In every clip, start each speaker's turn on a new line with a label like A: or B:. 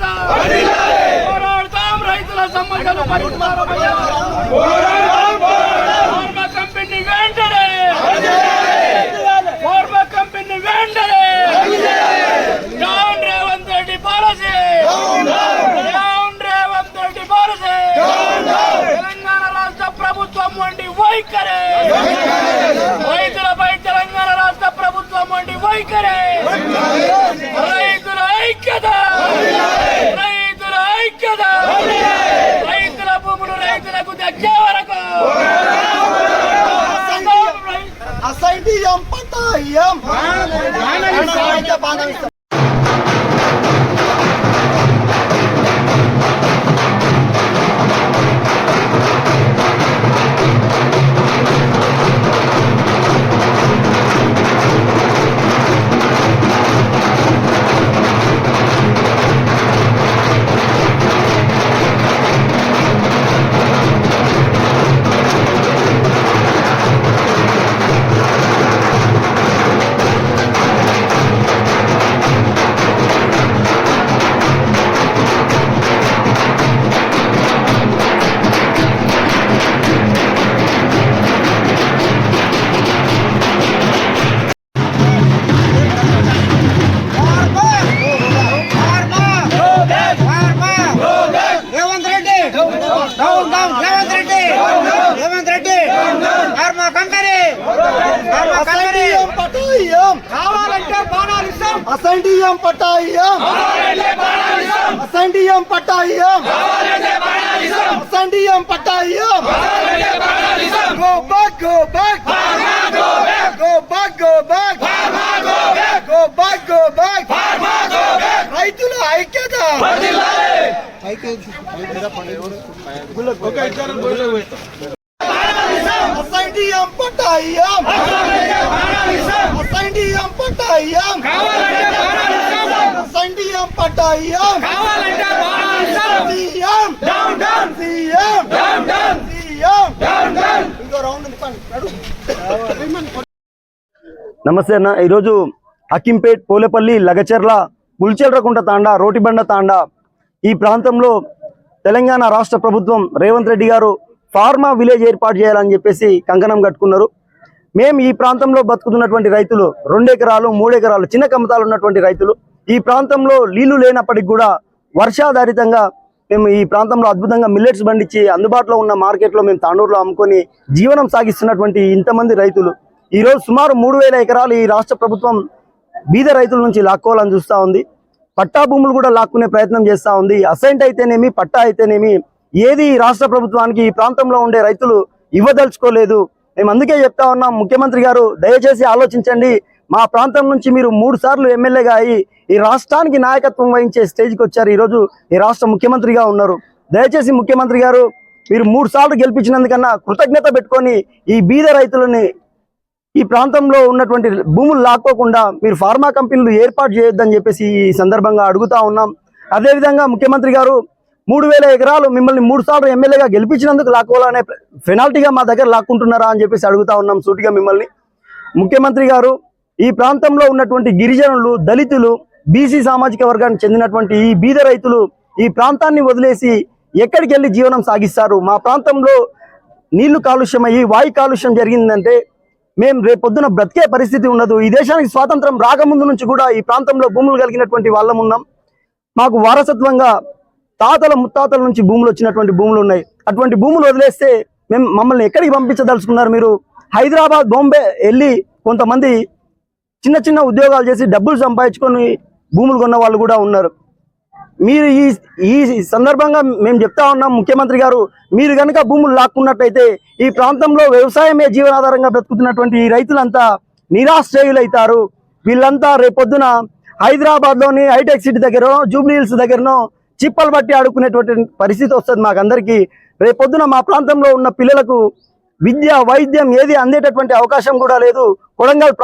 A: ఐక్యత పోరాడతాం రైతుల సమస్యలు ఫార్మా కంపెనీ వెంటనే ఫార్మా కంపెనీ వెంటనే down Revanth Reddy policy down Revanth Reddy policy Telangana రాష్ట్ర ప్రభుత్వం వంటి వైఖరి రైతులపై తెలంగాణ రాష్ట్ర ప్రభుత్వం వంటి వైఖరి రైతుల ఐక్యత రైతుల ఐక్యత రైతుల భూములు రైతులకు దక్కే వరకు
B: అసైన్యం పట్టాయం అసైన్యం పట్టాయం అసైన్యం పట్టాయం అసైన్యం పట్టాయం go back go back go back go back go back go back రైతుల ఐక్యత అసైన్యం పట్టాయం అసైన్యం పట్టాయం అసైన్యం పట్టాయం CM down down CM down down CM down down ఇంకో రౌండ్
C: నమస్తే అన్న. ఈరోజు అక్కింపేట్, పోలేపల్లి, లగచెర్ల, పుల్చెర్లకుంట తాండా, రోటిబండ తాండా ఈ ప్రాంతంలో తెలంగాణ రాష్ట్ర ప్రభుత్వం రేవంత్ రెడ్డి గారు ఫార్మా విలేజ్ ఏర్పాటు చేయాలని చెప్పేసి కంకణం కట్టుకున్నారు. మేము ఈ ప్రాంతంలో బతుకుతున్నటువంటి రైతులు 2 ఎకరాలు 3 ఎకరాలు చిన్న కమతాలు ఉన్నటువంటి రైతులు ఈ ప్రాంతంలో నీళ్లు లేనప్పటికి కూడా వర్షాధారితంగా మేము ఈ ప్రాంతంలో అద్భుతంగా మిల్లెట్స్ పండించి అందుబాటులో ఉన్న మార్కెట్లో మేము తాండూరులో అమ్ముకొని జీవనం సాగిస్తున్నటువంటి ఇంతమంది రైతులు ఈరోజు సుమారు 3000 ఎకరాలు ఈ రాష్ట్ర ప్రభుత్వం బీద రైతుల నుంచి లాక్కోవాలని చూస్తూ ఉంది. పట్టా భూములు కూడా లాక్కునే ప్రయత్నం చేస్తూ ఉంది. అసైంట్ అయితేనేమి, పట్టా అయితేనేమి ఏది రాష్ట్ర ప్రభుత్వానికి ఈ ప్రాంతంలో ఉండే రైతులు ఇవ్వదలుచుకోలేదు. మేము అందుకే చెప్తా ఉన్నాం, ముఖ్యమంత్రి గారు దయచేసి ఆలోచించండి. మా ప్రాంతం నుంచి మీరు 3 సార్లు ఎమ్మెల్యేగా అయ్యి ఈ రాష్ట్రానికి నాయకత్వం వహించే స్టేజ్కి వచ్చారు. ఈరోజు ఈ రాష్ట్ర ముఖ్యమంత్రిగా ఉన్నారు. దయచేసి ముఖ్యమంత్రి గారు మీరు 3 సార్లు గెలిపించినందుకన్నా కృతజ్ఞత పెట్టుకొని ఈ బీద రైతులని ఈ ప్రాంతంలో ఉన్నటువంటి భూములు లాక్కోకుండా మీరు ఫార్మా కంపెనీలు ఏర్పాటు చేయొద్దని చెప్పేసి ఈ సందర్భంగా అడుగుతా ఉన్నాం. అదేవిధంగా ముఖ్యమంత్రి గారు 3000 ఎకరాలు మిమ్మల్ని 3 సార్లు ఎమ్మెల్యేగా గెలిపించినందుకు లాక్కోవాలనే పెనాల్టీగా మా దగ్గర లాక్కుంటున్నారా అని చెప్పేసి అడుగుతా ఉన్నాం సూటిగా మిమ్మల్ని. ముఖ్యమంత్రి గారు ఈ ప్రాంతంలో ఉన్నటువంటి గిరిజనులు, దళితులు, బీసీ సామాజిక వర్గానికి చెందినటువంటి ఈ బీద రైతులు ఈ ప్రాంతాన్ని వదిలేసి ఎక్కడికి వెళ్ళి జీవనం సాగిస్తారు? మా ప్రాంతంలో నీళ్లు కాలుష్యమయ్యి వాయు కాలుష్యం జరిగిందంటే మేము రేపొద్దున బ్రతికే పరిస్థితి ఉండదు. ఈ దేశానికి స్వాతంత్రం రాకముందు నుంచి కూడా ఈ ప్రాంతంలో భూములు కలిగినటువంటి వాళ్ళం ఉన్నాం. మాకు వారసత్వంగా తాతల ముత్తాతల నుంచి భూములు వచ్చినటువంటి భూములు ఉన్నాయి. అటువంటి భూములు వదిలేస్తే మమ్మల్ని ఎక్కడికి పంపించదలుచుకున్నారు మీరు? హైదరాబాద్, బాంబే వెళ్ళి కొంతమంది చిన్న చిన్న ఉద్యోగాలు చేసి డబ్బులు సంపాదించుకొని భూములు కొన్న వాళ్ళు కూడా ఉన్నారు. మీరు ఈ సందర్భంగా మేము చెప్తా ఉన్నాం, ముఖ్యమంత్రి గారు మీరు కనుక భూములు లాక్కున్నట్టయితే ఈ ప్రాంతంలో వ్యవసాయమే జీవనాధారంగా బ్రతుకుతున్నటువంటి ఈ రైతులంతా నిరాశ్రయులైతారు. వీళ్ళంతా రేపొద్దున హైదరాబాద్లోని హైటెక్ సిటీ దగ్గరనో, జూబ్లీ హిల్స్ దగ్గరనో చిప్పలు బట్టి ఆడుకునేటువంటి పరిస్థితి వస్తుంది మాకందరికీ. రేపొద్దున మా ప్రాంతంలో ఉన్న పిల్లలకు విద్య, వైద్యం ఏది అందేటటువంటి అవకాశం కూడా లేదు. కొడంగల్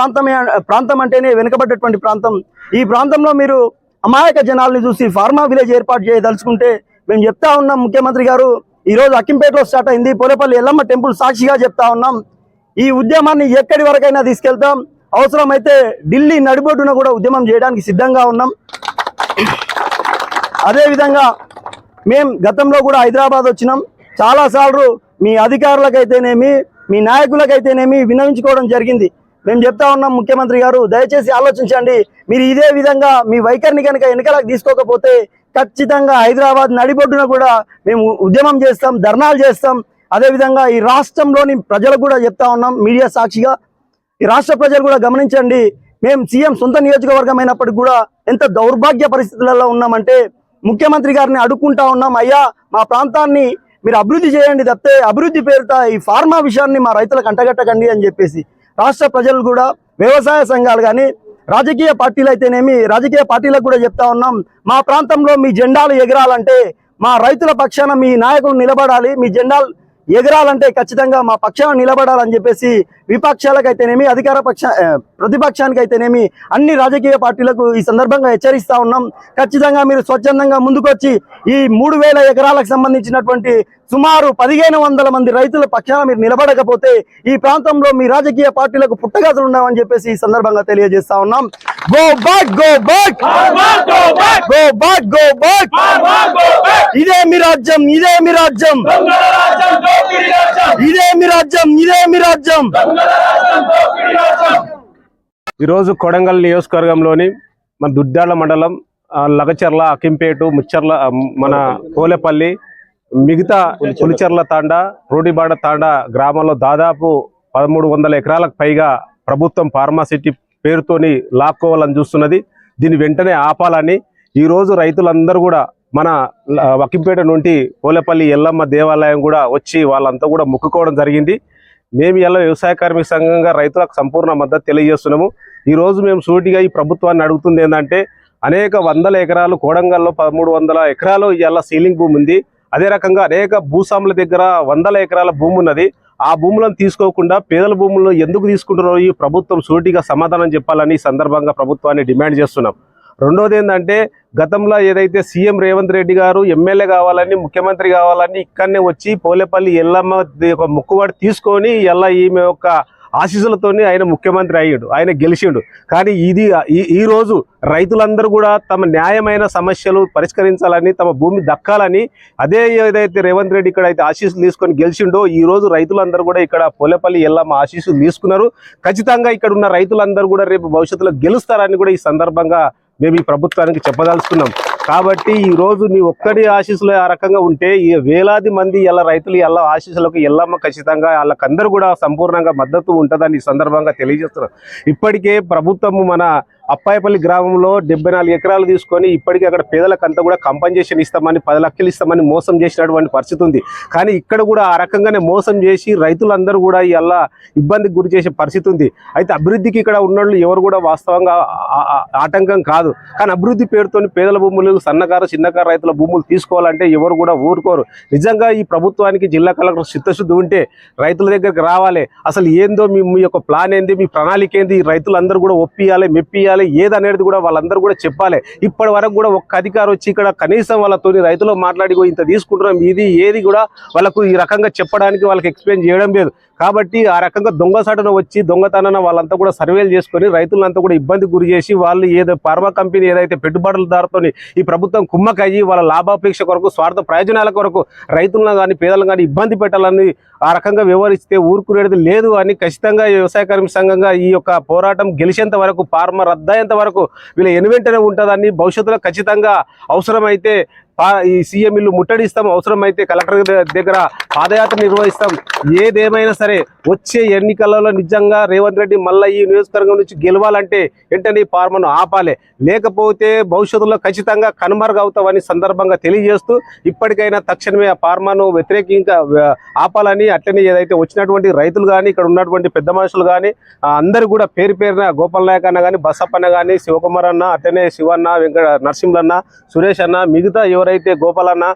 C: ప్రాంతం అంటేనే వెనుకబడ్డటువంటి ప్రాంతం. ఈ ప్రాంతంలో మీరు అమాయక జనాల్ని చూసి ఫార్మా విలేజ్ ఏర్పాటు చేయదలుచుకుంటే మేము చెప్తా ఉన్నాం, ముఖ్యమంత్రి గారు ఈరోజు అక్కింపేటలో స్టార్ట్ అయింది, పోలేపల్లి ఎల్లమ్మ టెంపుల్ సాక్షిగా చెప్తా ఉన్నాం, ఈ ఉద్యమాన్ని ఎక్కడి వరకైనా తీసుకెళ్తాం. అవసరమైతే ఢిల్లీ నడిబొడ్డున కూడా ఉద్యమం చేయడానికి సిద్ధంగా ఉన్నాం. అదేవిధంగా మేము గతంలో కూడా హైదరాబాద్ వచ్చినాం, చాలాసార్లు మీ అధికారులకైతేనేమి మీ నాయకులకైతేనేమి విన్నవించుకోవడం జరిగింది. మేము చెప్తా ఉన్నాం, ముఖ్యమంత్రి గారు దయచేసి ఆలోచించండి, మీరు ఇదే విధంగా మీ వైఖరిని కనుక వెనకలకు తీసుకోకపోతే ఖచ్చితంగా హైదరాబాద్ నడిబొడ్డున కూడా మేము ఉద్యమం చేస్తాం, ధర్నాలు చేస్తాం. అదేవిధంగా ఈ రాష్ట్రంలోని ప్రజలకు కూడా చెప్తా ఉన్నాం, మీడియా సాక్షిగా ఈ రాష్ట్ర ప్రజలు కూడా గమనించండి, మేము సీఎం సొంత నియోజకవర్గం అయినప్పటికీ కూడా ఎంత దౌర్భాగ్య పరిస్థితులలో ఉన్నామంటే ముఖ్యమంత్రి గారిని అడుక్కుంటా ఉన్నాం, అయ్యా మా ప్రాంతాన్ని మీరు అభివృద్ధి చేయండి తప్పితే అభివృద్ధి పేరుతో ఈ ఫార్మా విషయాన్ని మా రైతులకు అంటగట్టకండి అని చెప్పేసి రాష్ట్ర ప్రజలు కూడా, వ్యవసాయ సంఘాలు కానీ రాజకీయ పార్టీలు అయితేనేమి రాజకీయ పార్టీలకు కూడా చెప్తా ఉన్నాం, మా ప్రాంతంలో మీ జెండాలు ఎగరాలంటే మా రైతుల పక్షాన మీ నాయకులు నిలబడాలి, మీ జెండాలు ఎగరాలంటే ఖచ్చితంగా మా పక్షాన నిలబడాలని చెప్పేసి విపక్షాలకైతేనేమి అధికార ప్రతిపక్షానికైతేనేమి అన్ని రాజకీయ పార్టీలకు ఈ సందర్భంగా హెచ్చరిస్తా ఉన్నాం. ఖచ్చితంగా మీరు స్వచ్ఛందంగా ముందుకొచ్చి ఈ 3000 ఎకరాలకు సంబంధించినటువంటి సుమారు 1500 మంది రైతుల పక్షాన మీరు నిలబడకపోతే ఈ ప్రాంతంలో మీ రాజకీయ పార్టీలకు పుట్టగతులు ఉన్నామని చెప్పేసి ఈ సందర్భంగా తెలియజేస్తా ఉన్నాం. Go back, go back, go back, go back. ఇదే మీ రాజ్యం, ఇదే మీ రాజ్యం, ఇదే మీ రాజ్యం, ఇదే మీ రాజ్యం.
D: ఈరోజు కొడంగల్ నియోజకవర్గంలోని మన దుద్దాల మండలం లగచర్ల, అకింపేటు, ముచ్చర్ల, మన పోలేపల్లి, మిగతా పులిచెర్ల తాండా, రోడిబాడ తాండా గ్రామాల్లో దాదాపు 1300 ఎకరాలకు పైగా ప్రభుత్వం ఫార్మాసిటీ పేరుతోని లాక్కోవాలని చూస్తున్నది. దీన్ని వెంటనే ఆపాలని ఈరోజు రైతులందరూ కూడా మన అకింపేట నుండి పోలేపల్లి ఎల్లమ్మ దేవాలయం కూడా వచ్చి వాళ్ళంతా కూడా మొక్కుకోవడం జరిగింది. మేము ఇలా వ్యవసాయ కార్మిక సంఘంగా రైతులకు సంపూర్ణ మద్దతు తెలియజేస్తున్నాము. ఈరోజు మేము సూటిగా ఈ ప్రభుత్వాన్ని అడుగుతుంది ఏంటంటే, అనేక 100 ఎకరాలు కొడంగల్లో 1300 ఎకరాలు ఇలా సీలింగ్ భూమి ఉంది. అదే రకంగా అనేక భూస్వాముల దగ్గర 100 ఎకరాల భూమి ఉన్నది. ఆ భూములను తీసుకోకుండా పేదల భూములను ఎందుకు తీసుకుంటున్నారో ఈ ప్రభుత్వం సూటిగా సమాధానం చెప్పాలని ఈ సందర్భంగా ప్రభుత్వాన్ని డిమాండ్ చేస్తున్నాం. రెండోది ఏంటంటే, గతంలో ఏదైతే సీఎం రేవంత్ రెడ్డి గారు ఎమ్మెల్యే కావాలని, ముఖ్యమంత్రి కావాలని ఇక్కడనే వచ్చి పోలేపల్లి ఎల్లమ్మ ఒక మొక్కుబడి తీసుకొని ఇలా ఈమె యొక్క ఆశీస్సులతోని ఆయన ముఖ్యమంత్రి అయ్యాడు, ఆయన గెలిచిండు. కానీ ఈ రోజు రైతులందరూ కూడా తమ న్యాయమైన సమస్యలు పరిష్కరించాలని, తమ భూమి దక్కాలని, అదే ఏదైతే రేవంత్ రెడ్డి ఇక్కడ అయితే ఆశీస్సులు తీసుకొని గెలిచిండో ఈ రోజు రైతులందరూ కూడా ఇక్కడ పోలేపల్లి ఎల్లమ్మ ఆశీస్సులు తీసుకున్నారు. ఖచ్చితంగా ఇక్కడ ఉన్న రైతులందరూ కూడా రేపు భవిష్యత్తులో గెలుస్తారని కూడా ఈ సందర్భంగా మేము ఈ ప్రభుత్వానికి చెప్పదలుచుకున్నాం. కాబట్టి ఈ రోజు నీ ఒక్కడి ఆశీస్సులు ఆ రకంగా ఉంటే ఈ వేలాది మంది ఇలా రైతులు ఇలా ఆశీస్సులకు ఎల్లమ్మ ఖచ్చితంగా వాళ్ళకందరూ కూడా సంపూర్ణంగా మద్దతు ఉంటుందని ఈ సందర్భంగా తెలియజేస్తున్నాం. ఇప్పటికే ప్రభుత్వము మన అప్పాయపల్లి గ్రామంలో 74 ఎకరాలు తీసుకొని ఇప్పటికీ అక్కడ పేదలకంతా కూడా కంపెన్సేషన్ ఇస్తామని 10 లక్షలు ఇస్తామని మోసం చేసినటువంటి పరిస్థితి ఉంది. కానీ ఇక్కడ కూడా ఆ రకంగానే మోసం చేసి రైతులందరూ కూడా ఇలా ఇబ్బందికి గురి చేసే పరిస్థితి ఉంది. అయితే అభివృద్ధికి ఇక్కడ ఉన్నోళ్ళు ఎవరు కూడా వాస్తవంగా ఆటంకం కాదు. కానీ అభివృద్ధి పేరుతోని పేదల భూములు, సన్నకారు చిన్నకారు రైతుల భూములు తీసుకోవాలంటే ఎవరు కూడా ఊరుకోరు. నిజంగా ఈ ప్రభుత్వానికి జిల్లా కలెక్టర్ చిత్తశుద్ధి ఉంటే రైతుల దగ్గరికి రావాలి. అసలు ఏందో మీ యొక్క ప్లాన్ ఏంది, మీ ప్రణాళిక ఏంది, రైతులందరూ కూడా ఒప్పియాలి, మెప్పియాలి, ఏదనేది కూడా వాళ్ళందరూ కూడా చెప్పాలి. ఇప్పటి వరకు కూడా ఒక్క అధికారి వచ్చి ఇక్కడ కనీసం వాళ్ళతో రైతులు మాట్లాడి ఇంత తీసుకుంటున్నాం ఇది ఏది కూడా వాళ్ళకు ఈ రకంగా చెప్పడానికి వాళ్ళకి ఎక్స్ప్లెయిన్ చేయడం లేదు. కాబట్టి ఆ రకంగా దొంగసాటున వచ్చి దొంగతనాన వాళ్ళంతా కూడా సర్వేలు చేసుకొని రైతులంతా కూడా ఇబ్బంది గురి చేసి వాళ్ళు ఏదో ఫార్మా కంపెనీ ఏదైతే పెట్టుబడులదారుతో ఈ ప్రభుత్వం కుమ్మకయ్యి వాళ్ళ లాభాపేక్ష కొరకు, స్వార్థ ప్రయోజనాల కొరకు రైతులను కానీ పేదలను కానీ ఇబ్బంది పెట్టాలని ఆ రకంగా వ్యవహరిస్తే ఊరుకునేది లేదు అని ఖచ్చితంగా వ్యవసాయ కార్మిక సంఘంగా ఈ యొక్క పోరాటం గెలిచేంత వరకు, ఫార్మా రద్దయ్యేంత వరకు వీళ్ళ ఎనువెంటనే ఉంటుందని, భవిష్యత్తులో ఖచ్చితంగా అవసరమైతే ఈ సీఎం ఇల్లు ముట్టడిస్తాం, అవసరమైతే కలెక్టర్ దగ్గర పాదయాత్ర నిర్వహిస్తాం. ఏదేమైనా సరే వచ్చే ఎన్నికలలో నిజంగా రేవంత్ రెడ్డి మళ్ళీ ఈ నియోజకవర్గం నుంచి గెలవాలంటే వెంటనే ఈ ఫార్మాను ఆపాలి, లేకపోతే భవిష్యత్తులో ఖచ్చితంగా కనుమరుగవుతామని సందర్భంగా తెలియజేస్తూ ఇప్పటికైనా తక్షణమే ఆ ఫార్మాను వ్యతిరేకంగా ఆపాలని, అట్లనే ఏదైతే వచ్చినటువంటి రైతులు కానీ ఇక్కడ ఉన్నటువంటి పెద్ద మనుషులు కానీ అందరూ కూడా పేరు పేరున గోపాల్ నాయక్ అన్న కానీ, బసప్పన్న కానీ, శివకుమార్ అన్న, అట్లనే శివన్న, వెంకట నరసింహులన్న, సురేష్ అన్న, మిగతా ఎవరైతే గోపాలన్న,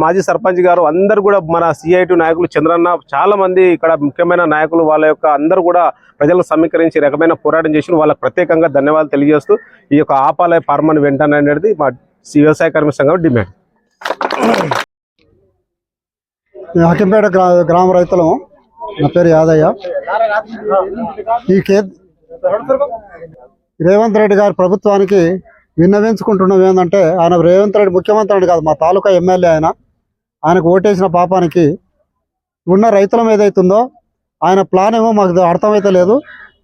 D: మాజీ సర్పంచ్ గారు అందరూ కూడా మన సిఐటి నాయకులు, చంద్రన్న, చాలా మంది ఇక్కడ ముఖ్యమైన నాయకులు వాళ్ళ యొక్క అందరూ కూడా ప్రజలను సమీకరించి రకమైన పోరాటం చేసి వాళ్ళకి ప్రత్యేకంగా ధన్యవాదాలు తెలియజేస్తూ ఈ యొక్క ఆపాలయ ఫార్మాను వెంటనే అనేది మా వ్యవసాయ కార్మిక సంఘం డిమాండ్.
E: అకింపేట గ్రామ రైతులు, నా పేరు యాదయ్య. ఈ రేవంత్ రెడ్డి గారి ప్రభుత్వానికి విన్నవించుకుంటున్నాం ఏంటంటే, ఆయన రేవంత్ రెడ్డి ముఖ్యమంత్రి అని కాదు, మా తాలూకా ఎమ్మెల్యే ఆయనకు ఓటేసిన పాపానికి ఉన్న రైతులం ఏదైతుందో ఆయన ప్లాన్ ఏమో మాకు అర్థమైతే లేదు.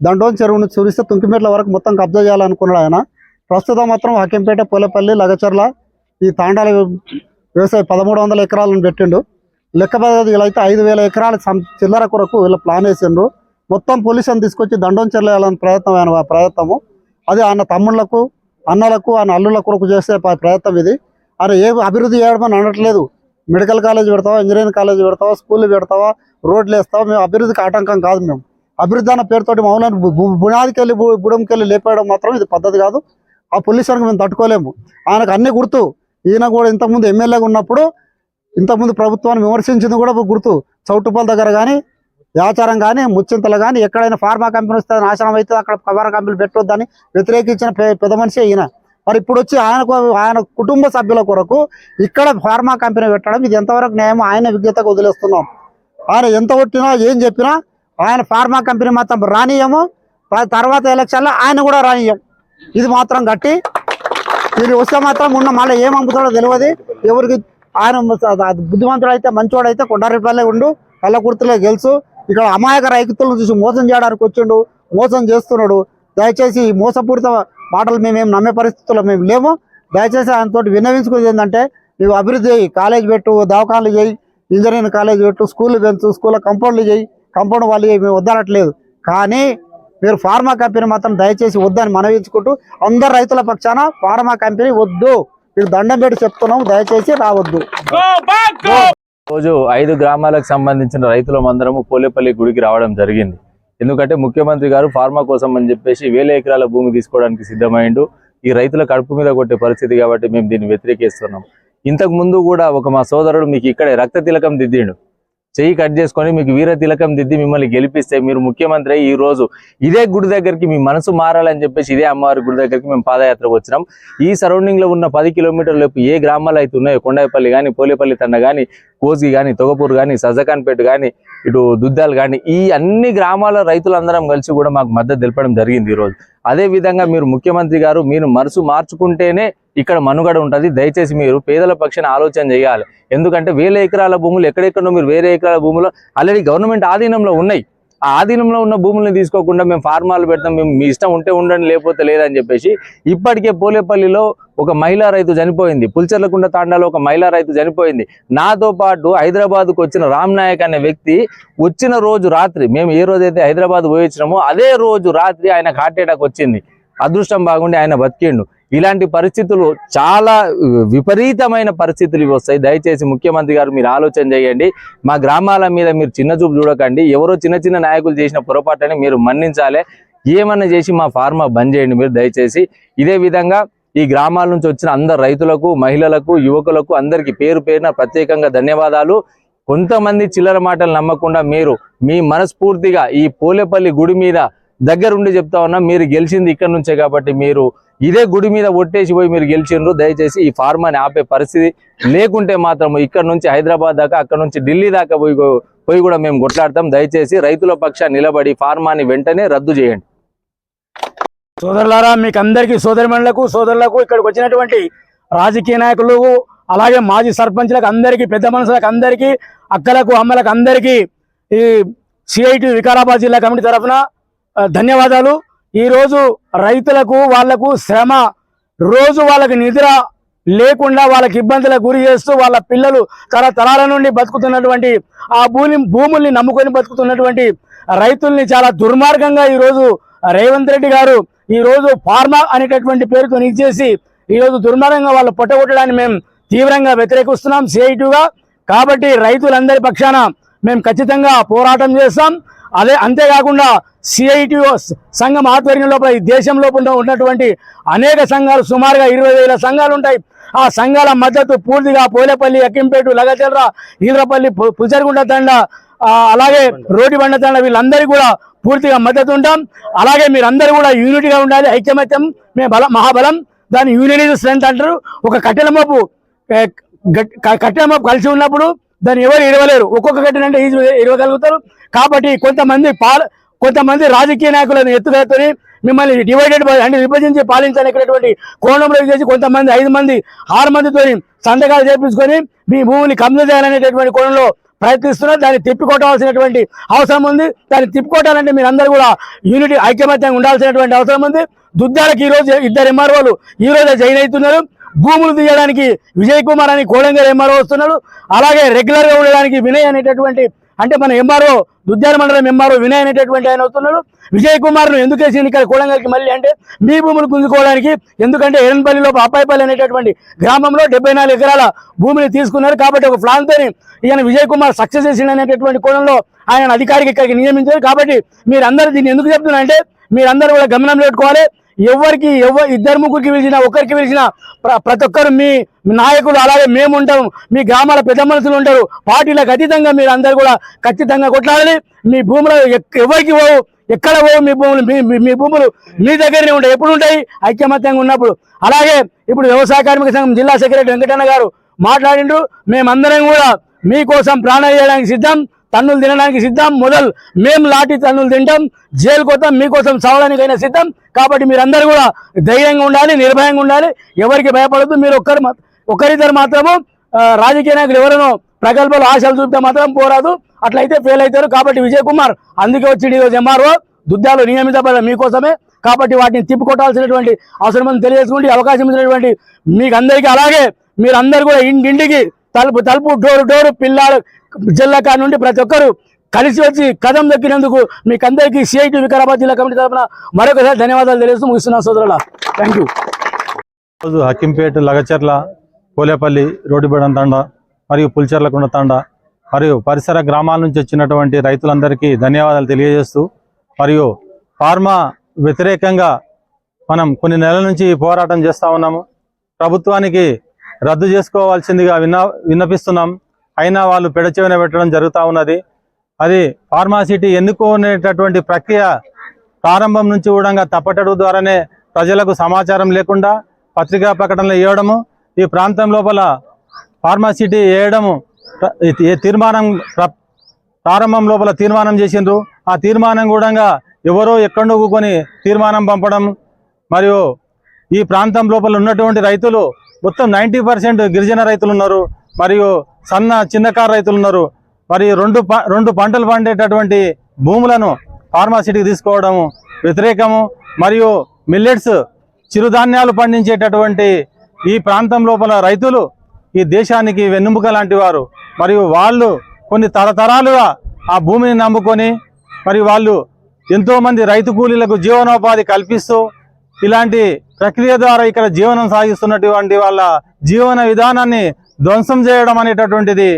E: దండోన్ చెరువు నుంచి చూరిస్తే తుంకిమెట్ల వరకు మొత్తం కబ్జా చేయాలనుకున్నాడు ఆయన. ప్రస్తుతం మాత్రం హకింపేట, పోలేపల్లి, లగచర్ల ఈ తాండాల వ్యవసాయ 1300 ఎకరాలను పెట్టిండు. లెక్క పద్ధతి వీళ్ళైతే 5000 ఎకరాల చిల్లర కొరకు వీళ్ళు ప్లాన్ వేసిండ్రు. మొత్తం పోలీసులను తీసుకొచ్చి దండోన్ చెరువు వేయాలని ప్రయత్నము అది ఆయన తమ్ముళ్లకు, అన్నలకు, ఆయన అల్లుల కొరకు చేసే ప్రయత్నం ఇది. ఆయన ఏ అభివృద్ధి చేయడమని అనట్లేదు. మెడికల్ కాలేజ్ పెడతావా, ఇంజనీరింగ్ కాలేజ్ పెడతావా, స్కూల్ పెడతావా, రోడ్లు వేస్తావా, మేము అభివృద్ధికి ఆటంకం కాదు. మేము అభివృద్ధి అన్న పేరుతోటి మమ్మల్ని బునాదికి వెళ్ళి బుడంకి వెళ్ళి లేపేయడం మాత్రం ఇది పద్ధతి కాదు. ఆ పోలీసులకు మేము తట్టుకోలేము. ఆయనకు అన్ని గుర్తు. ఈయన కూడా ఇంతకుముందు ఎమ్మెల్యేగా ఉన్నప్పుడు ఇంతకుముందు ప్రభుత్వాన్ని విమర్శించింది కూడా గుర్తు. చౌటుపల్ దగ్గర కానీ, యాచారం కానీ, ముచ్చింతలు కానీ ఎక్కడైనా ఫార్మా కంపెనీ వస్తే నాశనం అయితే అక్కడ ఫార్మా కంపెనీ పెట్టొద్దని వ్యతిరేకించిన పెద్ద మనిషి ఈయన. మరి ఇప్పుడు వచ్చి ఆయన కుటుంబ సభ్యుల కొరకు ఇక్కడ ఫార్మా కంపెనీ పెట్టడం ఇది ఎంతవరకు న్యాయం? ఆయన విజ్ఞతకు వదిలేస్తున్నాం. ఆయన ఎంత కొట్టినా ఏం చెప్పినా ఆయన ఫార్మా కంపెనీ మాత్రం రానియము. తర్వాత ఎలక్షన్లో ఆయన కూడా రానియం. ఇది మాత్రం గట్టి. ఇది వస్తే మాత్రం మళ్ళీ ఏం అమ్ముతాడో తెలియదు ఎవరికి. ఆయన బుద్ధిమంతుడు అయితే, మంచోడు అయితే కొండారెడ్డిపల్లె ఉండు, కళ్ళకుర్తిలో గెలుసు. ఇక్కడ అమాయక రైతులను చూసి మోసం చేయడానికి వచ్చిండు, మోసం చేస్తున్నాడు. దయచేసి ఈ మోసపూరిత మాటలు మేమేం నమ్మే పరిస్థితుల్లో మేము లేము. దయచేసి ఆయనతో విన్నవించుకునేది ఏంటంటే, నువ్వు అభివృద్ధి చేయి, కాలేజ్ పెట్టు, దవాఖానలు చేయి, ఇంజనీరింగ్ కాలేజ్ పెట్టు, స్కూళ్ళు పెంచు, స్కూల్లో కంపౌండ్లు చేయి, కంపౌండ్ వాళ్ళు చేయి, మేము వద్దనట్లేదు. కానీ మీరు ఫార్మా కంపెనీ మాత్రం దయచేసి వద్దని మనవించుకుంటూ అందరు రైతుల పక్షాన ఫార్మా కంపెనీ వద్దు, మీరు దండం పెట్టి చెప్తున్నాము, దయచేసి రావద్దు.
F: రోజు 5 గ్రామాలకు సంబంధించిన రైతులమందరము పోలేపల్లి గుడికి రావడం జరిగింది. ఎందుకంటే ముఖ్యమంత్రి గారు ఫార్మా కోసం అని చెప్పేసి 1000 ఎకరాల భూమి తీసుకోవడానికి సిద్ధమైండు. ఈ రైతుల కడుపు మీద కొట్టే పరిస్థితి కాబట్టి మేము దీన్ని వ్యతిరేకిస్తున్నాం. ఇంతకు ముందు కూడా మా సోదరుడు మీకు ఇక్కడే రక్త తిలకం దిద్దిండు, చెయ్యి కట్ చేసుకొని మీకు వీర తిలకం దిద్ది మిమ్మల్ని గెలిపిస్తే మీరు ముఖ్యమంత్రి ఈ రోజు ఇదే గుడి దగ్గరికి మీ మనసు మారాలని చెప్పేసి ఇదే అమ్మవారి గుడి దగ్గరికి మేము పాదయాత్రకు వచ్చినాం. ఈ సరౌండింగ్ లో ఉన్న 10 కిలోమీటర్ల ఏ గ్రామాలు అయితే ఉన్నాయో, కొండాయిపల్లి కానీ, పోలేపల్లి తండ కానీ, కోసి కానీ, తొగపూర్ కానీ, సజకాన్పేట కానీ, ఇటు దుద్దాలు కానీ, ఈ అన్ని గ్రామాల రైతులందరం కలిసి కూడా మాకు మద్దతు తెలపడం జరిగింది ఈరోజు. అదే విధంగా మీరు ముఖ్యమంత్రి గారు మీరు మనసు మార్చుకుంటేనే ఇక్కడ మనుగడ ఉంటుంది. దయచేసి మీరు పేదల పక్షాన ఆలోచన చేయాలి. ఎందుకంటే 1000 ఎకరాల భూములు ఎక్కడెక్కడో మీరు 1000 ఎకరాల భూములు ఆల్రెడీ గవర్నమెంట్ ఆధీనంలో ఉన్నాయి. ఆ ఆధీనంలో ఉన్న భూముల్ని తీసుకోకుండా మేము ఫార్మాలు పెడతాం, మేము మీ ఇష్టం ఉంటే ఉండండి లేకపోతే లేదని చెప్పేసి ఇప్పటికే పోలేపల్లిలో ఒక మహిళా రైతు చనిపోయింది, పుల్చర్లకుంట తాండాలో ఒక మహిళా రైతు చనిపోయింది. నాతో పాటు హైదరాబాద్కు వచ్చిన రామ్ నాయక్ అనే వ్యక్తి వచ్చిన రోజు రాత్రి, మేము ఏ రోజైతే హైదరాబాద్ పోయి వచ్చినామో అదే రోజు రాత్రి ఆయనకు హార్ట్ అటాక్ వచ్చింది. అదృష్టం బాగుండి ఆయన బతికిండు. ఇలాంటి పరిస్థితులు చాలా విపరీతమైన పరిస్థితులు వస్తాయి. దయచేసి ముఖ్యమంత్రి గారు మీరు ఆలోచన చేయండి. మా గ్రామాల మీద మీరు చిన్న చూపు చూడకండి. ఎవరో చిన్న నాయకులు చేసిన పొరపాటుని మీరు మన్నించాలి. ఏమన్నా చేసి మా ఫార్మా బంద్ చేయండి మీరు దయచేసి. ఇదే విధంగా ఈ గ్రామాల నుంచి వచ్చిన అందరు రైతులకు, మహిళలకు, యువకులకు అందరికీ పేరు పేరున ప్రత్యేకంగా ధన్యవాదాలు. కొంతమంది చిల్లర మాటలు నమ్మకుండా మీరు మీ మనస్ఫూర్తిగా ఈ పోలేపల్లి గుడి మీద దగ్గరుండి చెప్తా ఉన్నా, మీరు గెలిచింది ఇక్కడ నుంచే కాబట్టి మీరు ఇదే గుడి మీద ఒట్టేసి పోయి మీరు గెలిచిండ్రు. దయచేసి ఈ ఫార్మాని ఆపే పరిస్థితి లేకుంటే మాత్రం ఇక్కడ నుంచి హైదరాబాద్ దాకా, అక్కడ నుంచి ఢిల్లీ దాకా పోయి కూడా మేము కొట్లాడతాం. దయచేసి రైతుల పక్షాన్ని నిలబడి ఫార్మాని వెంటనే రద్దు చేయండి.
G: సోదరులారా, మీకు అందరికీ, సోదరిమణులకు, సోదరులకు, ఇక్కడికి వచ్చినటువంటి రాజకీయ నాయకులు, అలాగే మాజీ సర్పంచ్లకు అందరికీ, పెద్ద మనుషులకు అందరికీ, అక్కలకు, అమ్మలకు అందరికీ ఈ సిఐటి వికారాబాద్ జిల్లా కమిటీ తరఫున ధన్యవాదాలు. ఈరోజు రైతులకు, వాళ్లకు శ్రమ, రోజు వాళ్ళకి నిద్ర లేకుండా వాళ్ళకి ఇబ్బందులకు గురి చేస్తూ వాళ్ళ పిల్లలు తరతరాల నుండి బతుకుతున్నటువంటి ఆ భూముల్ని నమ్ముకొని బతుకుతున్నటువంటి రైతుల్ని చాలా దుర్మార్గంగా ఈరోజు రేవంత్ రెడ్డి గారు ఈరోజు ఫార్మా అనేటటువంటి పేరుతో ఇచ్చేసి ఈరోజు దుర్మార్గంగా వాళ్ళు పొట్టగొట్టడాన్ని మేము తీవ్రంగా వ్యతిరేకిస్తున్నాం సిఐటిగా. కాబట్టి రైతులందరి పక్షాన మేము ఖచ్చితంగా పోరాటం చేస్తాం. అంతేకాకుండా సిఐటి సంఘం ఆధ్వర్యం లోపల ఈ దేశం లోపల ఉన్నటువంటి అనేక సంఘాలు, సుమారుగా 20,000 సంఘాలు ఉంటాయి. ఆ సంఘాల మద్దతు పూర్తిగా పోలేపల్లి, అక్కింపేట, లగచర్ల, ఈద్రపల్లి, పుల్చర్గుంట తండ, అలాగే రోటిబండ తండ వీళ్ళందరికీ కూడా పూర్తిగా మద్దతు ఉంటాం. అలాగే మీరందరూ కూడా యూనిటీగా ఉండాలి. ఐక్యమత్యం మే బలం, మహాబలం. దాని యూనిటీ స్ట్రెంత్ అంటారు. ఒక కట్టెల మోపు కలిసి ఉన్నప్పుడు దాన్ని ఎవరు ఇరవలేరు. ఒక్కొక్క కట్టెనంటే ఇరవగలుగుతారు. కాబట్టి కొంతమంది కొంతమంది రాజకీయ నాయకులను ఎత్తుకొని మిమ్మల్ని డివైడెడ్ అంటే విభజించి పాలించనేటువంటి కోణంలో చేసి కొంతమంది 5 మంది 6 మందితో సంతకాలు చేపించుకొని మీ భూమిని కబ్జా చేయాలనేటటువంటి కోణంలో ప్రయత్నిస్తున్నారు. దాన్ని తిప్పికొట్టవలసినటువంటి అవసరం ఉంది. దాన్ని తిప్పికొట్టాలంటే మీరందరూ కూడా యూనిటీ ఐక్యమత్యంగా ఉండాల్సినటువంటి అవసరం ఉంది. దుద్దాలకు ఈ రోజు 2 ఎంఆర్ఓలు ఈ రోజు జాయిన్ అవుతున్నారు. భూములు తీయడానికి విజయ్ కుమార్ అని కోడంగల్ ఎంఆర్ఓ వస్తున్నాడు. అలాగే రెగ్యులర్ గా ఉండడానికి వినయ్ అనేటటువంటి అంటే మన ఎంఆర్ఓ దుద్దాల మండలం ఎంఆర్ఓ వినయ్ అనేటటువంటి ఆయన అవుతున్నాడు. విజయ్ కుమార్ ను ఎందుకు వేసింది ఇక్కడ కోడంగల్కి మళ్ళీ అంటే మీ భూములు గుంజుకోవడానికి. ఎందుకంటే ఎరన్పల్లిలో అప్పాయిపల్లి అనేటటువంటి గ్రామంలో 74 ఎకరాల భూమిని తీసుకున్నారు. కాబట్టి ఒక ప్లాన్ తోని ఈయన విజయ్ కుమార్ సక్సెస్ చేసింది అనేటటువంటి కోణంలో ఆయన అధికారికి ఇక్కడికి నియమించారు. కాబట్టి మీరందరూ దీన్ని ఎందుకు చెప్తున్నా అంటే మీరందరూ కూడా గమనం పెట్టుకోవాలి. ఎవరికి 2 ముగ్గురికి పిలిచినా ఒకరికి పిలిచినా ప్రతి ఒక్కరు మీ నాయకులు అలాగే మేము ఉంటాం, మీ గ్రామాల పెద్ద మనుషులు ఉంటారు. పార్టీలకు అతీతంగా మీరు అందరూ కూడా ఖచ్చితంగా కొట్లాడాలి. మీ భూములు ఎవరికి పోవు, ఎక్కడ పోవు. మీ భూములు మీ దగ్గరనే ఉంటాయి, ఎప్పుడు ఉంటాయి ఐక్యమత్యంగా ఉన్నప్పుడు. అలాగే ఇప్పుడు వ్యవసాయ కార్మిక సంఘం జిల్లా సెక్రటరీ వెంకటన్న గారు మాట్లాడిండ్రు. మేమందరం కూడా మీకోసం ప్రాణం చేయడానికి సిద్ధం, తన్నులు తినడానికి సిద్ధం. మేము లాఠీ తన్నులు తింటాం, జైలు కోసం మీకోసం చావడానికైనా సిద్ధం. కాబట్టి మీరందరూ కూడా ధైర్యంగా ఉండాలి, నిర్భయంగా ఉండాలి, ఎవరికి భయపడద్దు. మీరు ఒకరిద్దరు మాత్రము రాజకీయ నాయకులు ఎవరైనా ప్రగల్భాలు ఆశలు చూపితే మాత్రం పోరాదు, అట్లయితే ఫెయిల్ అవుతారు. కాబట్టి విజయ్ కుమార్ అందుకే వచ్చి ఈరోజు ఎంఆర్ఓ దుద్దాలు నియమితపడ మీకోసమే. కాబట్టి వాటిని తిప్పికొట్టాల్సినటువంటి అవసరం తెలియజేసుకుంటే అవకాశం ఇచ్చినటువంటి మీకు అందరికీ, అలాగే మీరందరూ కూడా ఇంటింటికి తలుపు డోరు పిల్లలు జిల్లా నుండి ప్రతి ఒక్కరు కలిసి వచ్చి కదం దక్కినందుకు మీకు అందరికీ సిఐటి వికారాబాద్ జిల్లా కమిటీ తరఫున మరొకసారి ధన్యవాదాలు తెలియజేస్తూ ముగిస్తున్నాను సోదరుల. Thank you.
H: రోజు హకింపేట, లగచర్ల, పోలేపల్లి, రోడ్డుబెడం తాండ మరియు పుల్చెర్లకుంట తాండ మరియు పరిసర గ్రామాల నుంచి వచ్చినటువంటి రైతులందరికీ ధన్యవాదాలు తెలియజేస్తూ, మరియు ఫార్మా వ్యతిరేకంగా మనం కొన్ని నెలల నుంచి పోరాటం చేస్తూ ఉన్నాము. ప్రభుత్వానికి రద్దు చేసుకోవాల్సిందిగా విన్నపిస్తున్నాం. అయినా వాళ్ళు పెడచెవిన పెట్టడం జరుగుతూ ఉన్నది. అది ఫార్మాసిటీ ఎన్నుకునేటటువంటి ప్రక్రియ ప్రారంభం నుంచి కూడా తప్పటడుగు ద్వారానే ప్రజలకు సమాచారం లేకుండా పత్రికా ప్రకటనలు ఇవ్వడము, ఈ ప్రాంతం లోపల ఫార్మాసిటీ వేయడము తీర్మానం ప్రారంభం లోపల తీర్మానం చేసిండ్రు. ఆ తీర్మానం కూడా ఎవరో ఎక్కడో కూకొని తీర్మానం పంపడం, మరియు ఈ ప్రాంతం లోపల ఉన్నటువంటి రైతులు మొత్తం 90% గిరిజన రైతులు ఉన్నారు, మరియు చిన్నకారు రైతులు ఉన్నారు. మరియు రెండు పంటలు పండేటటువంటి భూములను ఫార్మాసిటీకి తీసుకోవడము వ్యతిరేకము. మరియు మిల్లెట్స్, చిరుధాన్యాలు పండించేటటువంటి ఈ ప్రాంతం లోపల రైతులు ఈ దేశానికి వెన్నెముక లాంటి వారు. మరియు వాళ్ళు కొన్ని తరతరాలుగా ఆ భూమిని నమ్ముకొని మరియు వాళ్ళు ఎంతోమంది రైతు కూలీలకు జీవనోపాధి కల్పిస్తూ ఇలాంటి ప్రక్రియ ద్వారా ఇక్కడ జీవనం సాగిస్తున్నటువంటి వాళ్ళ జీవన విధానాన్ని ధ్వంసం చేయడం అనేటటువంటిది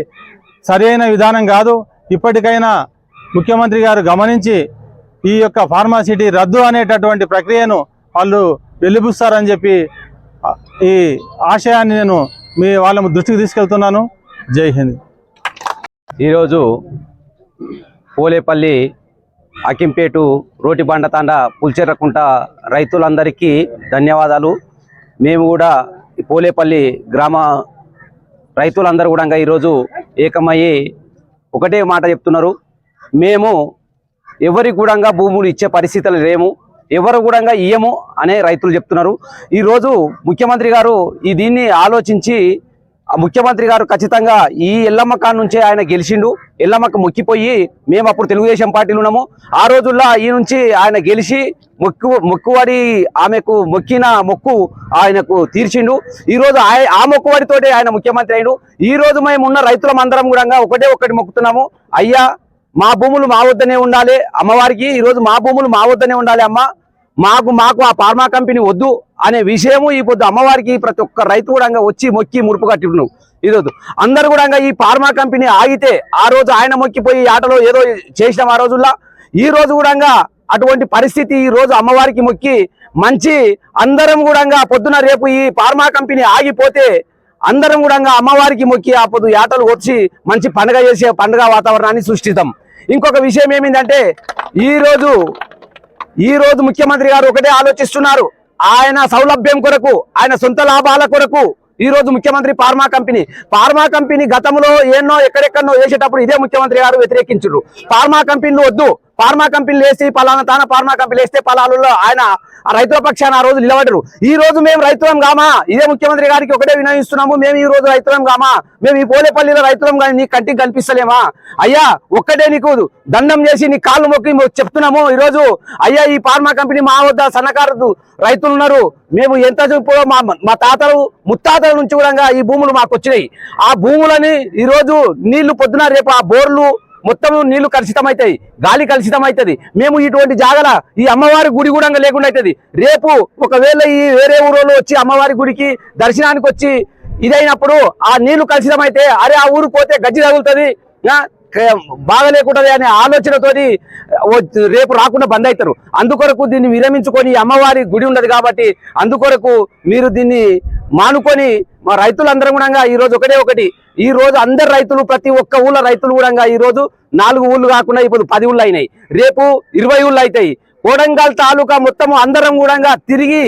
H: సరైన విధానం కాదు. ఇప్పటికైనా ముఖ్యమంత్రి గారు గమనించి ఈ యొక్క ఫార్మాసిటీ రద్దు అనేటటువంటి ప్రక్రియను వాళ్ళు వెలిబుస్తారని చెప్పి ఈ ఆశయాన్ని నేను వాళ్ళ దృష్టికి తీసుకెళ్తున్నాను. జై హింద్.
I: ఈరోజు పోలేపల్లి, అకింపేటు, రోటిబండతాండ, పుల్చెర్లకుంట రైతులందరికీ ధన్యవాదాలు. మేము కూడా ఈ పోలేపల్లి గ్రామ రైతులందరూ కూడా ఈరోజు ఏకమయ్యి ఒకటే మాట చెప్తున్నారు. మేము ఎవరికి కూడా భూములు ఇచ్చే పరిస్థితులు లేము, ఎవరు కూడా ఇయ్యము అనే రైతులు చెప్తున్నారు. ఈరోజు ముఖ్యమంత్రి గారు దీన్ని ఆలోచించి ముఖ్యమంత్రి గారు ఖచ్చితంగా ఈ ఎల్లమ్మ కాడ నుంచే ఆయన గెలిచిండు. ఎల్లమ్మకు మొక్కిపోయి మేము అప్పుడు తెలుగుదేశం పార్టీలు ఉన్నాము. ఆ రోజుల్లో ఈ నుంచి ఆయన గెలిచి మొక్కుబడి ఆమెకు మొక్కిన మొక్కు ఆయనకు తీర్చిండు. ఈరోజు ఆ మొక్కుబడితోటి ఆయన ముఖ్యమంత్రి అయ్యిండు. ఈ రోజు మేము ఉన్న రైతులం అందరం కూడా ఒకటి మొక్కుతున్నాము. అయ్యా, మా భూములు మా వద్దనే ఉండాలి అమ్మవారికి. ఈరోజు మా భూములు మా వద్దనే ఉండాలి అమ్మ, మాకు ఆ ఫార్మా కంపెనీ వద్దు అనే విషయము ఈ పొద్దు అమ్మవారికి ప్రతి ఒక్క రైతు కూడా వచ్చి మొక్కి మురుపు కట్టిను. ఈరోజు అందరు కూడా ఈ ఫార్మా కంపెనీ ఆగితే ఆ రోజు ఆయన మొక్కిపోయి ఆటలో ఏదో చేసినాం ఆ రోజుల్లో. ఈ రోజు కూడా అటువంటి పరిస్థితి, ఈ రోజు అమ్మవారికి మొక్కి మంచి అందరం కూడా పొద్దున రేపు ఈ ఫార్మా కంపెనీ ఆగిపోతే అందరం కూడా అమ్మవారికి మొక్కి ఆ పొద్దు ఆటలు వచ్చి మంచి పండుగ చేసే పండుగ వాతావరణాన్ని సృష్టిస్తాం. ఇంకొక విషయం ఏమిందంటే ఈ రోజు ముఖ్యమంత్రి గారు ఒకటే ఆలోచిస్తున్నారు. ఆయన సౌలభ్యం కొరకు, ఆయన సొంత లాభాల కొరకు ఈ రోజు ముఖ్యమంత్రి ఫార్మా కంపెనీ గతంలో ఎన్నో ఎక్కడెక్కడో వేసేటప్పుడు ఇదే ముఖ్యమంత్రి గారు వ్యతిరేకించారు. ఫార్మా కంపెనీలు వద్దు, ఫార్మా కంపెనీలు వేసి పలానా తాన ఫార్మా కంపెనీలు వేస్తే పలాలలో ఆయన ఆ రైతుల పక్షాన ఆ రోజు నిలబడరు. ఈ రోజు మేము రైతులం కామా? ఇదే ముఖ్యమంత్రి గారికి ఒకటే వినయిస్తున్నాము, మేము ఈ రోజు రైతులం కామా? మేము ఈ పోలేపల్లిలో రైతులం కానీ నీ కంటికి కనిపిస్తలేమా? అయ్యా ఒక్కటే నీకు దండం చేసి నీ కాళ్ళు మొక్కి చెప్తున్నాము ఈ రోజు. అయ్యా ఈ ఫార్మా కంపెనీ మా వద్ద సన్నకారు రైతులు ఉన్నారు, మేము ఎంత చూపులో మా తాతలు ముత్తాతల నుంచి కూడా ఈ భూములు మాకు వచ్చినాయి. ఆ భూములని ఈ రోజు నీళ్లు పొద్దున రేపు ఆ బోర్లు మొత్తం నీళ్లు కలుషితమవుతాయి, గాలి కలుషితమవుతుంది. మేము ఇటువంటి జాగల ఈ అమ్మవారి గుడి కూడా లేకుండా అవుతుంది. రేపు ఒకవేళ ఈ వేరే ఊరోళ్ళు వచ్చి అమ్మవారి గుడికి దర్శనానికి వచ్చి ఇదైనప్పుడు ఆ నీళ్లు కలుషితమైతే అరే ఆ ఊరు పోతే గజ్జి తగులుతుంది, బాగలేకుంటది అనే ఆలోచనతోని రేపు రాకుండా బంద్ అవుతారు. అందుకొరకు దీన్ని విరమించుకొని అమ్మవారి గుడి ఉండదు కాబట్టి అందుకొరకు మీరు దీన్ని మానుకొని మా రైతులందరం కూడా ఈ రోజు ఒకటి ఈ రోజు అందరు రైతులు ప్రతి ఒక్క ఊళ్ళో రైతులు కూడా ఈ రోజు 4 ఊళ్ళు కాకుండా ఇప్పుడు 10 ఊళ్ళు అయినాయి, రేపు 20 ఊళ్ళు అవుతాయి. కొడంగల్ తాలూకా మొత్తం అందరం కూడా తిరిగి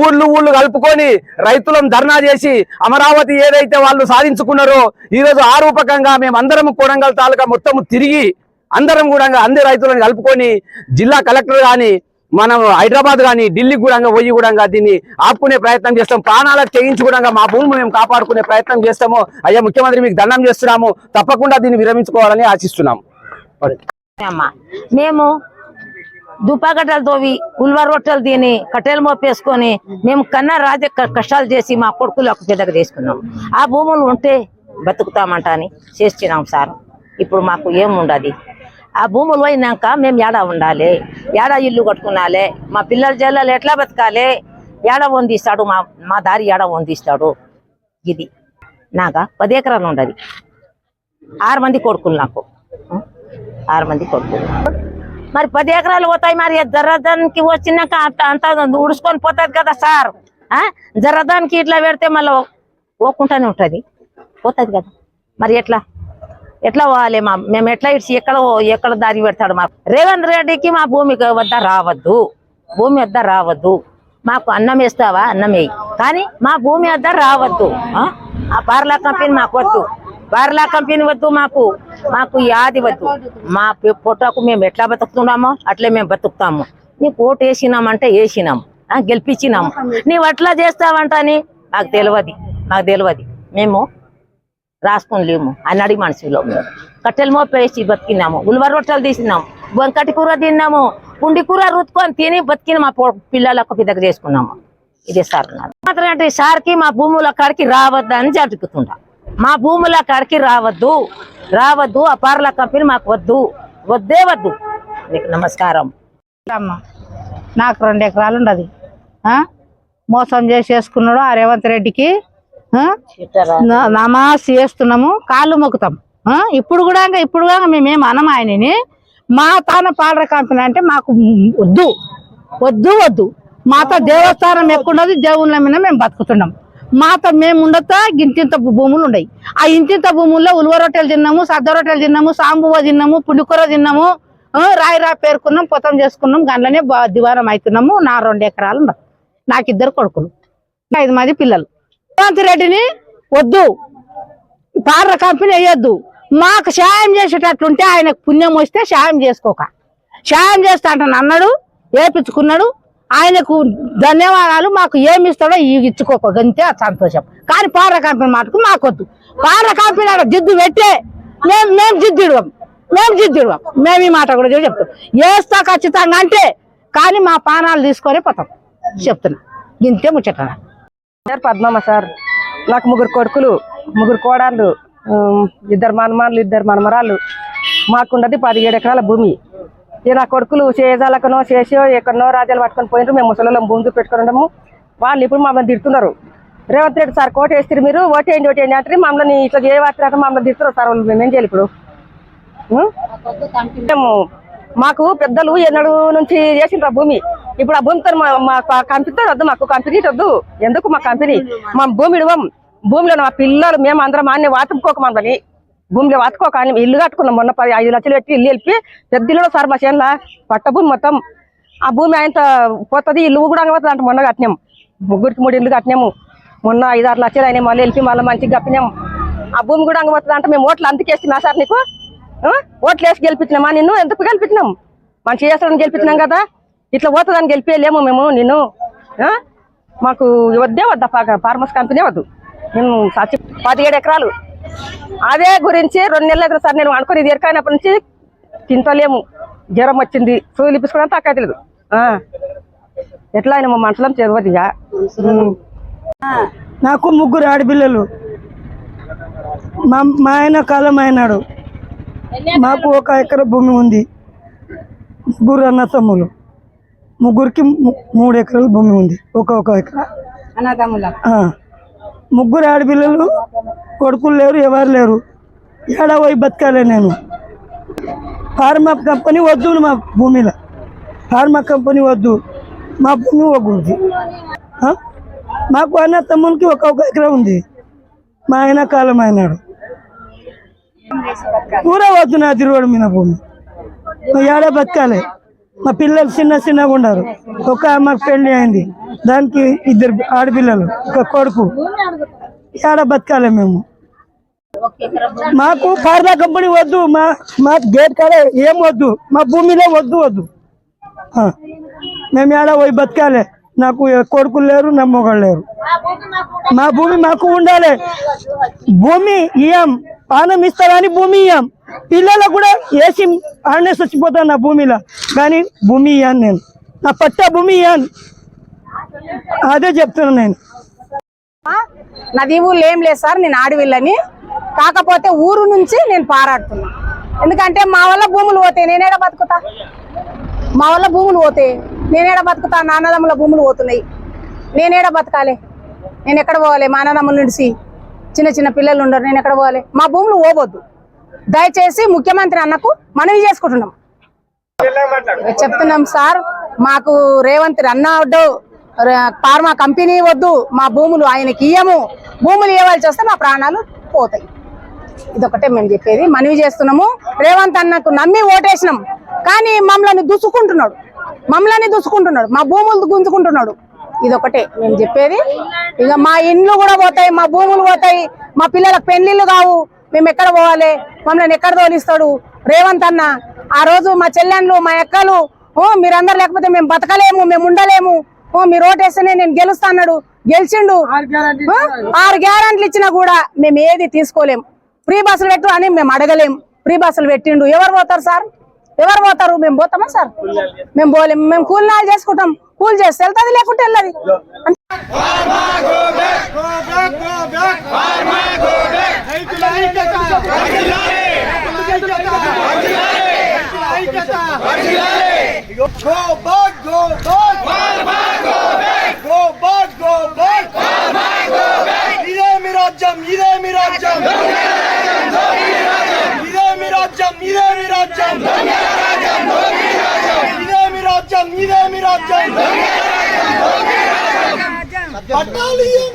I: ఊళ్ళు కలుపుకొని రైతులను ధర్నా చేసి అమరావతి ఏదైతే వాళ్ళు సాధించుకున్నారో ఈ రోజు ఆ రూపకంగా మేము అందరం కొడంగల్ తాలూకా మొత్తం తిరిగి అందరం కూడా అందరి రైతులను కలుపుకొని జిల్లా కలెక్టర్ కానీ మనం హైదరాబాద్ కానీ ఢిల్లీకి కూడా పోయి కూడా దీన్ని ఆపుకునే ప్రయత్నం చేస్తాం. ప్రాణాలకు తెగించి కూడా మా భూమిని మేము కాపాడుకునే ప్రయత్నం చేస్తాము. అయ్యా ముఖ్యమంత్రి మీకు దండం చేస్తున్నాము, తప్పకుండా దీన్ని విరమించుకోవాలని ఆశిస్తున్నాము.
J: మేము దుప్పగడ్డలు తోవి ఉల్వ రొట్టెలు తిని కట్టెలు మోపేసుకొని మేము రాజ కష్టాలు చేసి మా కొడుకులకు పెద్దగా తీసుకున్నాం. ఆ భూములు ఉంటే బతుకుతామంట అని చేస్తున్నాం సార్. ఇప్పుడు మాకు ఏముండదు. ఆ భూములు పోయినాక మేము ఏడా ఉండాలి, ఏడా ఇల్లు కట్టుకున్నాలి, మా పిల్లల జల్లలు ఎట్లా బతకాలి, ఏడ వందిస్తాడు మా దారి ఏడ వందిస్తాడు. ఇది నాగా 10 ఎకరాలు ఉండదు. 6 మంది కొడుకులు, నాకు 6 మంది కొడుకులు. మరి 10 ఎకరాలు పోతాయి. మరి జర్రదానికి వచ్చినాక అంత ఉడుచుకొని పోతుంది కదా సార్. జర్రదానికి ఇట్లా పెడితే మళ్ళీ పోకుండానే ఉంటుంది, పోతుంది కదా. మరి ఎట్లా పోవాలి? మేము ఎట్లా ఇచ్చి ఎక్కడ దారి పెడతాడు? మా రేవంత్ రెడ్డికి మా భూమి వద్ద రావద్దు. మాకు అన్నం వేస్తావా, అన్నం వేయి, కానీ మా భూమి వద్ద రావద్దు. ఆ పార్లా కంపెనీ మాకు వద్దు, పార్లా కంపెనీ వద్దు, మాకు యాది వద్దు. మా పొట్టకు మేము ఎట్లా బతుకుతున్నామో అట్లే మేము బతుకుతాము. నీకు ఓటు వేసినామంటే వేసినాము, గెలిపించినాము. నీవు అట్లా చేస్తావంటని నాకు తెలియదు. మేము రాసుకొని లేము, అన్నడి మనుషులో కట్టెలు మోపేసి బతికినాము, ఉల్వ రొట్టెలు తీసినాము, వంకటి కూర తిన్నాము, పుండి కూర రుతుకొని తిని బతికిన మా పిల్లలకు పెద్దగా చేసుకున్నాము. ఇదే సార్ మాత్రం సార్కి మా భూముల కాడికి రావద్దని జరుగుతుండ. మా భూముల కాడికి రావద్దు. ఆ పార్ల కంపెనీ మాకు వద్దే వద్దు. మీకు నమస్కారం.
K: నాకు 2 ఎకరాలు ఉండదు. మోసం చేసుకున్నాడు ఆ రేవంత్ రెడ్డికి. నమాజ్ చేస్తున్నాము, కాళ్ళు మొక్కుతాం. ఇప్పుడు కూడా మేమేం అనం ఆయనని. మా తాన పార్ల కంపెనీ అంటే మాకు వద్దు. మాతో దేవస్థానం ఎక్కున్నది, దేవుళ్ళ మీద మేము బతుకుతున్నాం. మాతో మేము ఉండతా ఇంతింత భూములు ఉన్నాయి. ఆ ఇంతింత భూముల్లో ఉల్వ రొట్టెలు తిన్నాము, సద్ద రొట్టెలు తిన్నాము, సాంబువ తిన్నాము, పుండికూర తిన్నాము, రాయి పేరుకున్నాం, పొతం చేసుకున్నాం, గంటలనే దివారం అవుతున్నాము. నా 2 ఎకరాలు ఉండదు. నాకు 2 కొడుకులు, 5 మంది పిల్లలు. రేవంత్ రెడ్డిని వద్దు, పార్ల కంపెనీ వేయొద్దు. మాకు సాయం చేసేటట్లుంటే ఆయనకు పుణ్యం వస్తే సాయం సాయం చేస్తా అంటాను అన్నాడు, వేపించుకున్నాడు. ఆయనకు ధన్యవాదాలు. మాకు ఏమి ఇస్తాడో ఇచ్చుకోక గంతే సంతోషం. కానీ పార్ల కంపెనీ మాటకు మాకొద్దు. పార్ల కంపెనీ జిద్దు పెట్టే మేము జిద్దిడువాం. మేము ఈ మాట కూడా చెప్తాం. వేస్తా ఖచ్చితంగా అంటే, కానీ మా పానాలు తీసుకొని పోతాం చెప్తున్నా. గింతే ముచ్చట.
L: పద్మమ్మ సార్, నాకు 3 కొడుకులు, 3 కోడళ్ళు, 2 మనమాళ్ళు, 2 మనమరాళ్ళు. మాకుండది 17 ఎకరాల భూమి. నా కొడుకులు చేజాలకనో చేసో ఎక్కడనో రాజ్యాలు పట్టుకొని పోయినారు. మేము ముసలిలో భూమి పెట్టుకొని ఉండము. వాళ్ళు ఇప్పుడు మమ్మల్ని తిడుతున్నారు. రేవంత్ రెడ్డి సార్ కోట వేస్తారు, మీరు ఓటేయండి అంటే మమ్మల్ని ఇట్లా చేయబట్టినట్టు మమ్మల్ని తిడుతున్నారు సార్. వాళ్ళు మేమేం చేయాలి ఇప్పుడు? మేము మాకు పెద్దలు ఎన్నడు నుంచి చేసిండ్రు భూమి. ఇప్పుడు ఆ భూమితో కంపెనీతో వద్దు, మాకు కంపెనీ వద్దు. ఎందుకు మా కంపెనీ? మా భూమి ఇవ్వం. భూమిలో మా పిల్లలు మేము అందరం అన్నీ వాతుకోక మమ్మల్ని భూమిలో వాతుకోక ఇల్లు కట్టుకున్నాం. మొన్న 5 లక్షలు పెట్టి ఇల్లు వెళ్ళి పెద్ద ఇల్లు సార్ మా చేనులో పట్ట భూమి మొత్తం. ఆ భూమి ఆయనతో పోతుంది, ఇల్లు కూడా పోతుంది అంటే మొన్న కట్టినాము. 3 ఇల్లు కట్టినాము. మొన్న 5-6 లక్షలు అయినాయి. మళ్ళీ వెళ్ళి మళ్ళీ మంచిగా కప్పినాము. ఆ భూమి కూడా పోతుంది అంటే మేము ఓట్లు అందుకేస్తున్నా సార్. నీకు ఓట్లు వేసి గెలిపించినామా? నిన్ను ఎందుకు గెలిపించినాం? మంచి చేస్తాడని గెలిపించినాం కదా, ఇట్లా పోతుందని గెలిపేయలేము మేము. నిన్ను మాకు వద్దే వద్దా ఫార్మర్స్ కంపెనీ వద్దు. మేము 17 ఎకరాలు అదే గురించి 2 నెలలు అయితే సార్ నేను అనుకుని ఇది ఎరకైనప్పటి నుంచి తింటలేము. జ్వరం వచ్చింది, సూదులు ఇప్పించుకోవడం తగ్గలేదు. ఎట్లా అయినా మా మనుషులం చదవదు. ఇక
B: నాకు 3 ఆడపిల్లలు. మా ఆయన కాలం అయినాడు. మాకు 1 ఎకరా భూమి ఉంది. 3 అన్న తమ్ములు, 3కి 3 ఎకరాల భూమి ఉంది. 1 ఎకరా. 3 ఆడపిల్లలు, కొడుకులు లేరు, ఎవరు లేరు. ఏడా పోయి బతకాలే నేను. ఫార్మా కంపెనీ వద్దు మా భూమిలో. ఫార్మా కంపెనీ వద్దు, మా భూమి వద్దు. మాకు అన్న తమ్మునికి 1 ఎకరా ఉంది. మా ఆయన కాలం అయినాడు. పూరా వద్దు నా తిరువాడు మీద భూమి. ఏడా బతకాలి. మా పిల్లలు చిన్నగా ఉన్నారు. ఒక అమ్మకి పెళ్లి అయింది, దానికి 2 ఆడపిల్లలు, 1 కొడుకు. ఏడా బతకాలి మేము. మాకు ఫార్మా కంపెనీ వద్దు. మా గేట్ కాడ ఏం వద్దు. మా భూమిలో వద్దు. మేము ఏడా పోయి బతకాలి. నాకు కొడుకులు లేరు, నా మొగలు లేరు. మా భూమి మాకు ఉండాలి. భూమి ఇయ్యం, పానం ఇస్తారని భూమి ఇయ్యం. పిల్లలకు కూడా వేసి ఆడనే చచ్చిపోతాను నా భూమిలో, కానీ భూమి ఇయ్యాను నేను. నా పట్టా భూమి ఇయ్యాను. అదే చెప్తున్నాను నేను.
K: నాది ఊళ్ళో ఏం లేదు సార్, నేను ఆడవిల్లని. కాకపోతే ఊరు నుంచి నేను పారాడుతున్నా. ఎందుకంటే మా వల్ల భూములు పోతాయి, నేనేడ బతుకుతా. మా వల్ల భూములు పోతాయి, నేనేడ బతుకుతా. నాన్నదమ్ముల భూములు పోతున్నాయి, నేనేడ బతకాలి. నేను ఎక్కడ పోవాలి? మా అన్నదమ్ముల నుంచి చిన్న పిల్లలు ఉండరు, నేను ఎక్కడ పోవాలి? మా భూములు పోవద్దు. దయచేసి ముఖ్యమంత్రి అన్నకు మనవి చేసుకుంటున్నాం, చెప్తున్నాం సార్. మాకు రేవంత్ అన్న వద్దు, ఫార్మా కంపెనీ వద్దు. మా భూములు ఆయనకి ఇయ్యము. భూములు ఇవ్వాల్సి వస్తే మా ప్రాణాలు పోతాయి. ఇదొకటే మేము చెప్పేది, మనవి చేస్తున్నాము. రేవంత్ అన్నకు నమ్మి ఓటేసినాం, కానీ మమ్మల్ని దుసుకుంటున్నాడు. మా భూములు గుంజుకుంటున్నాడు. ఇదొకటే మేము చెప్పేది. ఇక మా ఇండ్లు కూడా పోతాయి, మా భూములు పోతాయి, మా పిల్లలకు పెళ్లిళ్ళు కావు. మేము ఎక్కడ పోవాలి? మమ్మల్ని ఎక్కడ తోలిస్తాడు రేవంత్ అన్న? ఆ రోజు మా చెల్లెండ్లు, మా ఎక్కలు, మీరందరూ లేకపోతే మేము బతకలేము, మేము ఉండలేము, మీరు ఓటేస్తేనే నేను గెలుస్తా అన్నాడు. గెలిచిండు. 6 గ్యారెంటీలు ఇచ్చినా కూడా మేము ఏది తీసుకోలేము. ఫ్రీ బస్సులు పెట్టు అని మేము అడగలేం. ఫ్రీ బస్సులు పెట్టిండు. ఎవరు పోతారు సార్? ఎవరు పోతారు? మేము పోతామా సార్? మేము పోలేము. మేము కూలినాలు చేసుకుంటాం. కూలి చేస్తే వెళ్తుంది, లేకుంటే వెళ్ళదు.
B: పట్టాలియం